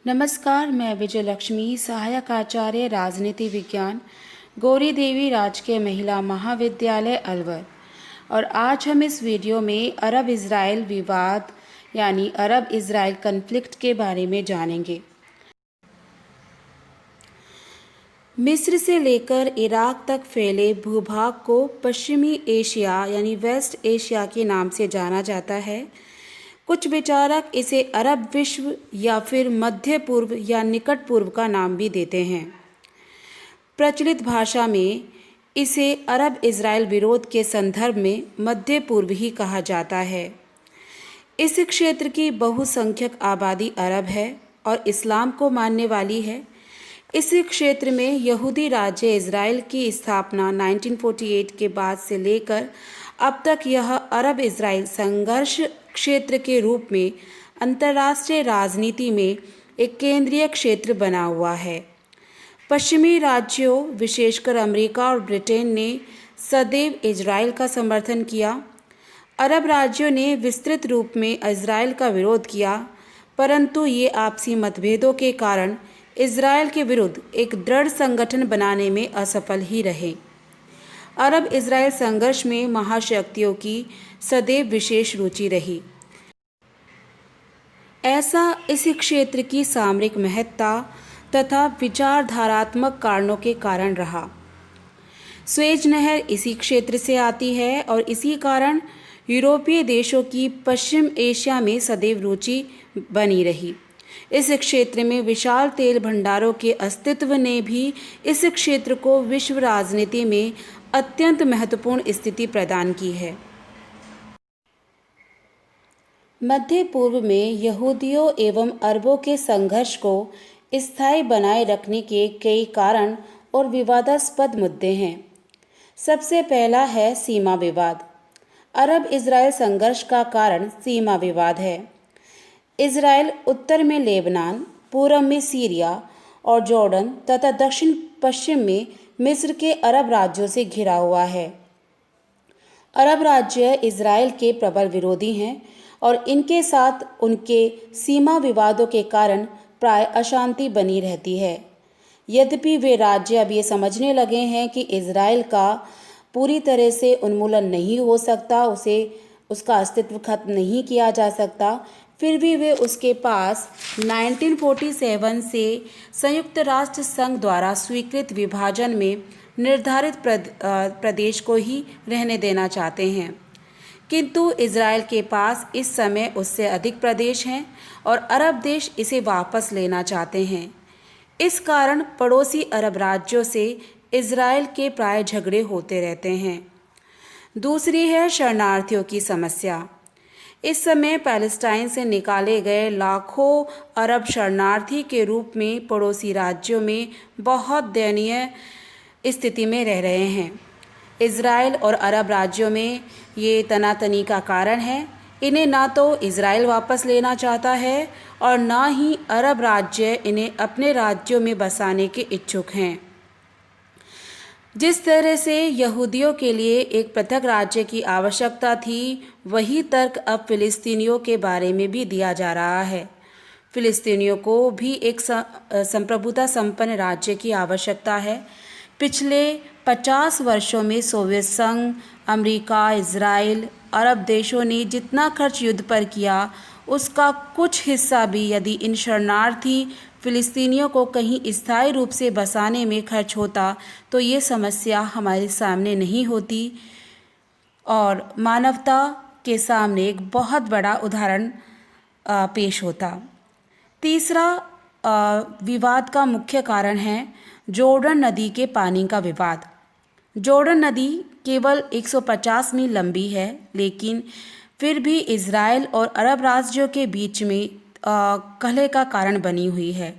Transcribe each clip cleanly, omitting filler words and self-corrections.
नमस्कार, मैं विजय लक्ष्मी, सहायक आचार्य राजनीति विज्ञान, गौरी देवी राजकीय महिला महाविद्यालय अलवर। और आज हम इस वीडियो में अरब इज़राइल विवाद यानी अरब इज़राइल कन्फ्लिक्ट के बारे में जानेंगे। मिस्र से लेकर इराक तक फैले भूभाग को पश्चिमी एशिया यानी वेस्ट एशिया के नाम से जाना जाता है। कुछ विचारक इसे अरब विश्व या फिर मध्य पूर्व या निकट पूर्व का नाम भी देते हैं। प्रचलित भाषा में इसे अरब इज़राइल विरोध के संदर्भ में मध्य पूर्व ही कहा जाता है। इस क्षेत्र की बहुसंख्यक आबादी अरब है और इस्लाम को मानने वाली है। इस क्षेत्र में यहूदी राज्य इज़राइल की स्थापना 1948 के बाद से लेकर अब तक यह अरब इज़राइल संघर्ष क्षेत्र के रूप में अंतर्राष्ट्रीय राजनीति में एक केंद्रीय क्षेत्र बना हुआ है। पश्चिमी राज्यों विशेषकर अमेरिका और ब्रिटेन ने सदैव इज़राइल का समर्थन किया। अरब राज्यों ने विस्तृत रूप में इज़राइल का विरोध किया, परंतु ये आपसी मतभेदों के कारण इज़राइल के विरुद्ध एक दृढ़ संगठन बनाने में असफल ही रहे। अरब इज़राइल संघर्ष में महाशक्तियों की सदैव विशेष रुचि रही। ऐसा इस क्षेत्र की सामरिक महत्ता तथा विचारधारात्मक कारणों के कारण रहा। स्वेज नहर इसी क्षेत्र से आती है और इसी कारण यूरोपीय देशों की पश्चिम एशिया में सदैव रुचि बनी रही। इस क्षेत्र में विशाल तेल भंडारों के अस्तित्व ने भी इस क्षेत्र को विश्व राजनीति में अत्यंत महत्वपूर्ण स्थिति प्रदान की है। मध्य पूर्व में यहूदियों एवं अरबों के संघर्ष को स्थायी बनाए रखने के कई कारण और विवादास्पद मुद्दे हैं। सबसे पहला है सीमा विवाद। अरब इज़राइल संघर्ष का कारण सीमा विवाद है। इज़राइल उत्तर में लेबनान, पूर्व में सीरिया और जॉर्डन तथा दक्षिण पश्चिम में मिस्र के अरब राज्यों से घिरा हुआ है। अरब राज्य इज़राइल के प्रबल विरोधी हैं और इनके साथ उनके सीमा विवादों के कारण प्राय अशांति बनी रहती है। यद्यपि वे राज्य अब ये समझने लगे हैं कि इज़राइल का पूरी तरह से उन्मूलन नहीं हो सकता, उसका अस्तित्व खत्म नहीं किया जा सकता, फिर भी वे उसके पास 1947 से संयुक्त राष्ट्र संघ द्वारा स्वीकृत विभाजन में निर्धारित प्रदेश को ही रहने देना चाहते हैं। किंतु इज़राइल के पास इस समय उससे अधिक प्रदेश हैं और अरब देश इसे वापस लेना चाहते हैं। इस कारण पड़ोसी अरब राज्यों से इज़राइल के प्राय झगड़े होते रहते हैं। दूसरी है शरणार्थियों की समस्या। इस समय पैलेस्टाइन से निकाले गए लाखों अरब शरणार्थी के रूप में पड़ोसी राज्यों में बहुत दयनीय स्थिति में रह रहे हैं। इज़राइल और अरब राज्यों में ये तनातनी का कारण है। इन्हें ना तो इज़राइल वापस लेना चाहता है और ना ही अरब राज्य इन्हें अपने राज्यों में बसाने के इच्छुक हैं। जिस तरह से यहूदियों के लिए एक पृथक राज्य की आवश्यकता थी, वही तर्क अब फ़िलिस्तीनियों के बारे में भी दिया जा रहा है। फ़िलिस्तीनियों को भी एक संप्रभुता संपन्न राज्य की आवश्यकता है। पिछले 50 वर्षों में सोवियत संघ, अमेरिका, इज़राइल, अरब देशों ने जितना खर्च युद्ध पर किया, उसका कुछ हिस्सा भी यदि इन शरणार्थी फ़िलिस्तीनियों को कहीं स्थायी रूप से बसाने में खर्च होता तो ये समस्या हमारे सामने नहीं होती और मानवता के सामने एक बहुत बड़ा उदाहरण पेश होता। तीसरा विवाद का मुख्य कारण है जॉर्डन नदी के पानी का विवाद। जॉर्डन नदी केवल 150 मील लंबी है, लेकिन फिर भी इज़राइल और अरब राज्यों के बीच में कलह का कारण बनी हुई है,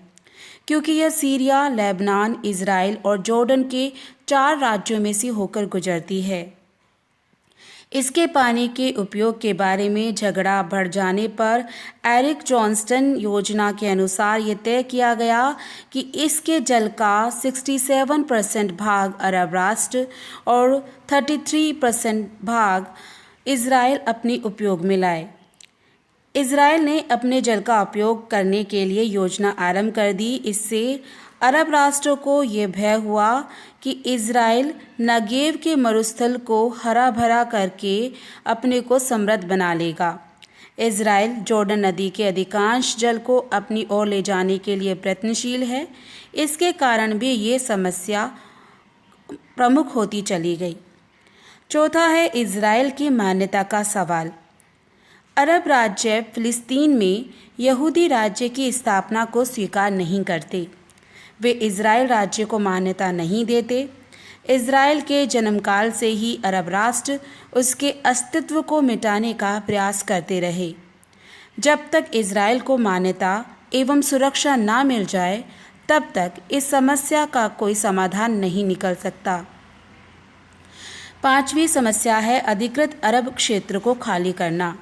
क्योंकि यह सीरिया, लेबनान, इज़राइल और जॉर्डन के 4 राज्यों में से होकर गुजरती है। इसके पानी के उपयोग के बारे में झगड़ा बढ़ जाने पर एरिक जॉनस्टन योजना के अनुसार ये तय किया गया कि इसके जल का 67% भाग अरब राष्ट्र और 33% भाग इज़राइल अपने उपयोग में लाए। इज़राइल ने अपने जल का उपयोग करने के लिए योजना आरंभ कर दी। इससे अरब राष्ट्रों को ये भय हुआ कि इज़राइल नेगेव के मरुस्थल को हरा भरा करके अपने को समृद्ध बना लेगा। इज़राइल जॉर्डन नदी के अधिकांश जल को अपनी ओर ले जाने के लिए प्रयत्नशील है। इसके कारण भी ये समस्या प्रमुख होती चली गई। चौथा है इज़राइल की मान्यता का सवाल। अरब राज्य फ़िलिस्तीन में यहूदी राज्य की स्थापना को स्वीकार नहीं करते। वे इज़राइल राज्य को मान्यता नहीं देते। इज़राइल के जन्मकाल से ही अरब राष्ट्र उसके अस्तित्व को मिटाने का प्रयास करते रहे। जब तक इज़राइल को मान्यता एवं सुरक्षा ना मिल जाए, तब तक इस समस्या का कोई समाधान नहीं निकल सकता। पांचवी समस्या है अधिकृत अरब क्षेत्र को खाली करना।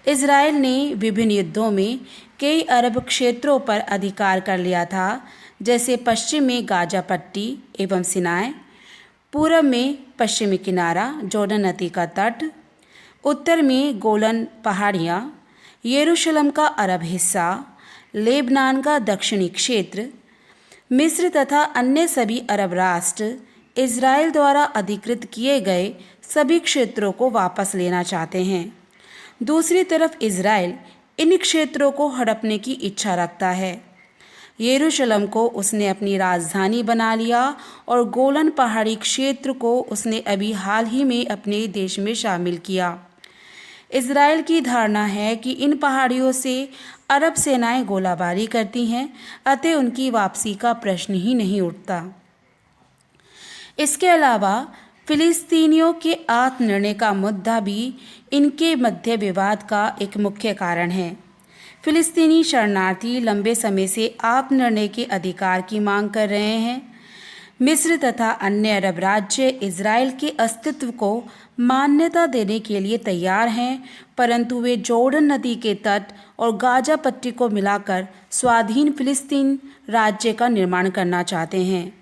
इज़राइल ने विभिन्न युद्धों में कई अरब क्षेत्रों पर अधिकार कर लिया था, जैसे पश्चिम में गाजा पट्टी एवं सिनाई, पूरब में पश्चिमी किनारा जॉर्डन नदी का तट, उत्तर में गोलन पहाड़ियाँ, यरूशलेम का अरब हिस्सा, लेबनान का दक्षिणी क्षेत्र। मिस्र तथा अन्य सभी अरब राष्ट्र इज़राइल द्वारा अधिकृत किए गए सभी क्षेत्रों को वापस लेना चाहते हैं। दूसरी तरफ इज़राइल इन क्षेत्रों को हड़पने की इच्छा रखता है। यरूशलेम को उसने अपनी राजधानी बना लिया और गोलन पहाड़ी क्षेत्र को उसने अभी हाल ही में अपने देश में शामिल किया। इज़राइल की धारणा है कि इन पहाड़ियों से अरब सेनाएं गोलाबारी करती हैं, अतः उनकी वापसी का प्रश्न ही नहीं उठता। इसके अलावा फिलिस्तीनियों के आत्मनिर्णय का मुद्दा भी इनके मध्य विवाद का एक मुख्य कारण है। फिलिस्तीनी शरणार्थी लंबे समय से आत्मनिर्णय के अधिकार की मांग कर रहे हैं। मिस्र तथा अन्य अरब राज्य इज़राइल के अस्तित्व को मान्यता देने के लिए तैयार हैं, परंतु वे जॉर्डन नदी के तट और गाजा पट्टी को मिलाकर स्वाधीन फिलिस्तीन राज्य का निर्माण करना चाहते हैं।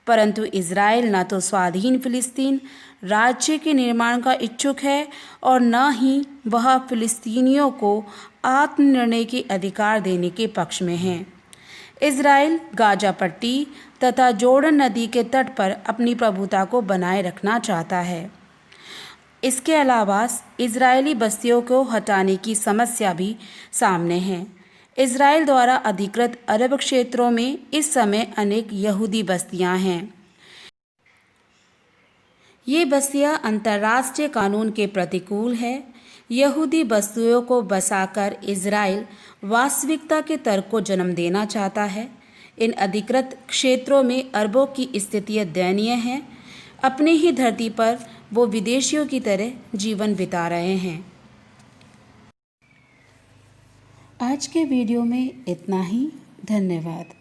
परंतु इज़राइल न तो स्वाधीन फिलिस्तीन राज्य के निर्माण का इच्छुक है और न ही वह फिलिस्तीनियों को आत्मनिर्णय के अधिकार देने के पक्ष में है। इज़राइल गाजा पट्टी तथा जॉर्डन नदी के तट पर अपनी प्रभुता को बनाए रखना चाहता है। इसके अलावा इज़राइली बस्तियों को हटाने की समस्या भी सामने है। इज़राइल द्वारा अधिकृत अरब क्षेत्रों में इस समय अनेक यहूदी बस्तियां हैं। ये बस्तियां अंतर्राष्ट्रीय कानून के प्रतिकूल है। यहूदी बस्तियों को बसाकर इज़राइल वास्तविकता के तर्क को जन्म देना चाहता है। इन अधिकृत क्षेत्रों में अरबों की स्थिति दयनीय है। अपनी ही धरती पर वो विदेशियों की तरह जीवन बिता रहे हैं। आज के वीडियो में इतना ही। धन्यवाद।